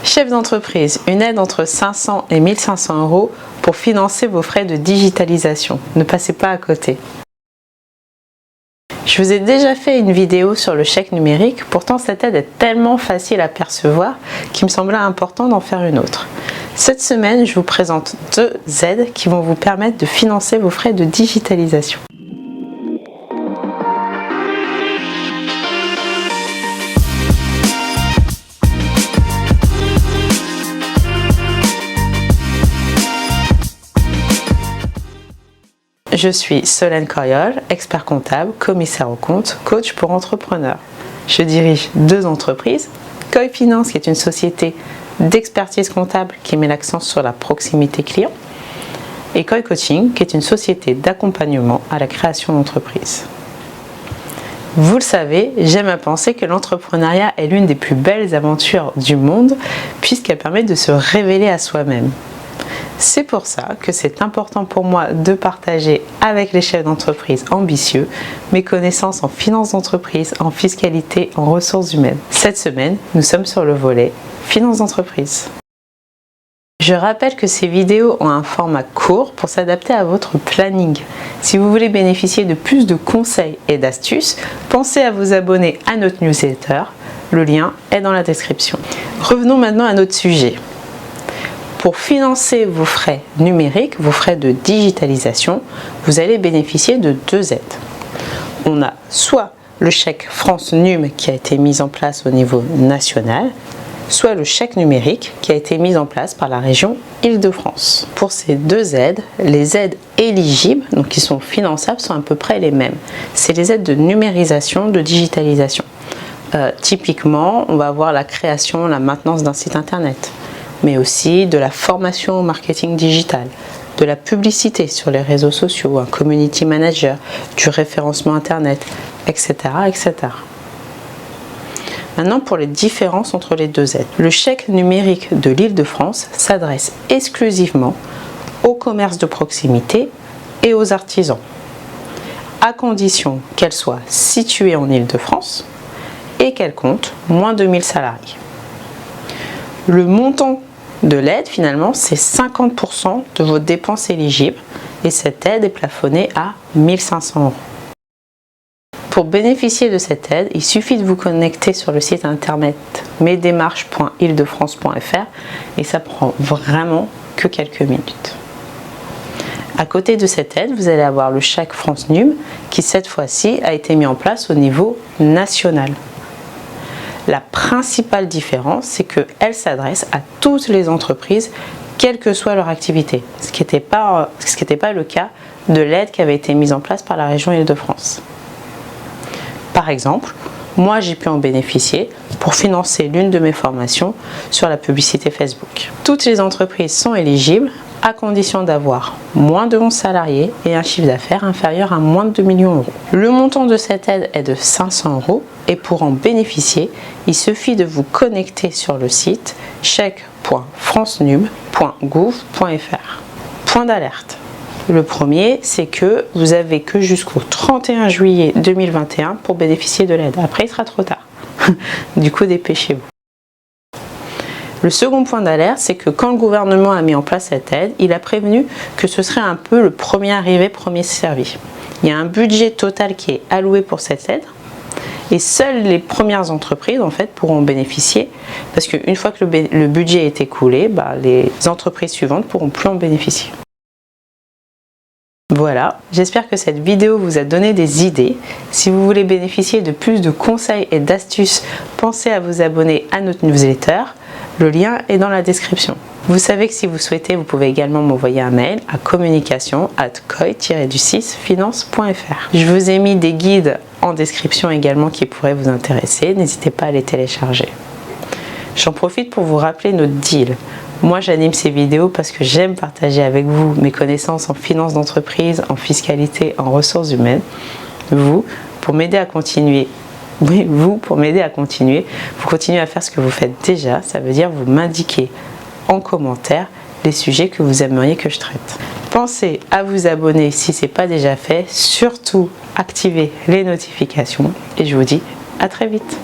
Chef d'entreprise, une aide entre 500 et 1500 euros pour financer vos frais de digitalisation. Ne passez pas à côté. Je vous ai déjà fait une vidéo sur le chèque numérique, pourtant cette aide est tellement facile à percevoir qu'il me semblait important d'en faire une autre. Cette semaine, je vous présente 2 aides qui vont vous permettre de financer vos frais de digitalisation. Je suis Solène Coriol, expert comptable, commissaire aux comptes, coach pour entrepreneurs. Je dirige 2 entreprises, Koi Finance qui est une société d'expertise comptable qui met l'accent sur la proximité client et Koi Coaching qui est une société d'accompagnement à la création d'entreprises. Vous le savez, j'aime à penser que l'entrepreneuriat est l'une des plus belles aventures du monde puisqu'elle permet de se révéler à soi-même. C'est pour ça que c'est important pour moi de partager avec les chefs d'entreprise ambitieux mes connaissances en finance d'entreprise, en fiscalité, en ressources humaines. Cette semaine, nous sommes sur le volet finance d'entreprise. Je rappelle que ces vidéos ont un format court pour s'adapter à votre planning. Si vous voulez bénéficier de plus de conseils et d'astuces, pensez à vous abonner à notre newsletter. Le lien est dans la description. Revenons maintenant à notre sujet. Pour financer vos frais numériques, vos frais de digitalisation, vous allez bénéficier de 2 aides. On a soit le chèque France Num qui a été mis en place au niveau national, soit le chèque numérique qui a été mis en place par la région Île-de-France. Pour ces 2 aides, les aides éligibles, donc qui sont finançables, sont à peu près les mêmes. C'est les aides de numérisation, de digitalisation. Typiquement, on va avoir la création, la maintenance d'un site internet, mais aussi de la formation au marketing digital, de la publicité sur les réseaux sociaux, un community manager, du référencement internet, etc., etc. Maintenant, pour les différences entre les 2 aides. Le chèque numérique de l'Île-de-France s'adresse exclusivement aux commerces de proximité et aux artisans, à condition qu'elles soient situées en Île-de-France et qu'elles comptent moins de 1000 salariés. Le montant de l'aide, finalement, c'est 50% de vos dépenses éligibles et cette aide est plafonnée à 1500 euros. Pour bénéficier de cette aide, il suffit de vous connecter sur le site internet mesdémarches.îledefrance.fr et ça prend vraiment que quelques minutes. À côté de cette aide, vous allez avoir le chèque France Num qui cette fois-ci a été mis en place au niveau national. La principale différence, c'est qu'elle s'adresse à toutes les entreprises, quelle que soit leur activité, ce qui n'était pas le cas de l'aide qui avait été mise en place par la région Île-de-France. Par exemple, moi j'ai pu en bénéficier pour financer l'une de mes formations sur la publicité Facebook. Toutes les entreprises sont éligibles à condition d'avoir moins de 11 salariés et un chiffre d'affaires inférieur à moins de 2 millions d'euros. Le montant de cette aide est de 500 euros et pour en bénéficier, il suffit de vous connecter sur le site chèque.francenum.gouv.fr. Point d'alerte. Le premier, c'est que vous avez que jusqu'au 31 juillet 2021 pour bénéficier de l'aide. Après, il sera trop tard. Du coup, dépêchez-vous. Le second point d'alerte, c'est que quand le gouvernement a mis en place cette aide, il a prévenu que ce serait un peu le premier arrivé, premier servi. Il y a un budget total qui est alloué pour cette aide et seules les premières entreprises en fait pourront en bénéficier parce qu'une fois que le budget est écoulé, les entreprises suivantes ne pourront plus en bénéficier. Voilà, j'espère que cette vidéo vous a donné des idées. Si vous voulez bénéficier de plus de conseils et d'astuces, pensez à vous abonner à notre newsletter. Le lien est dans la description. Vous savez que si vous souhaitez, vous pouvez également m'envoyer un mail à communication@koi-finance.fr. Je vous ai mis des guides en description également qui pourraient vous intéresser. N'hésitez pas à les télécharger. J'en profite pour vous rappeler notre deal. Moi, j'anime ces vidéos parce que j'aime partager avec vous mes connaissances en finance d'entreprise, en fiscalité, en ressources humaines. Vous, pour m'aider à continuer, vous continuez à faire ce que vous faites déjà. Ça veut dire vous m'indiquer en commentaire les sujets que vous aimeriez que je traite. Pensez à vous abonner si ce n'est pas déjà fait. Surtout, activez les notifications et je vous dis à très vite.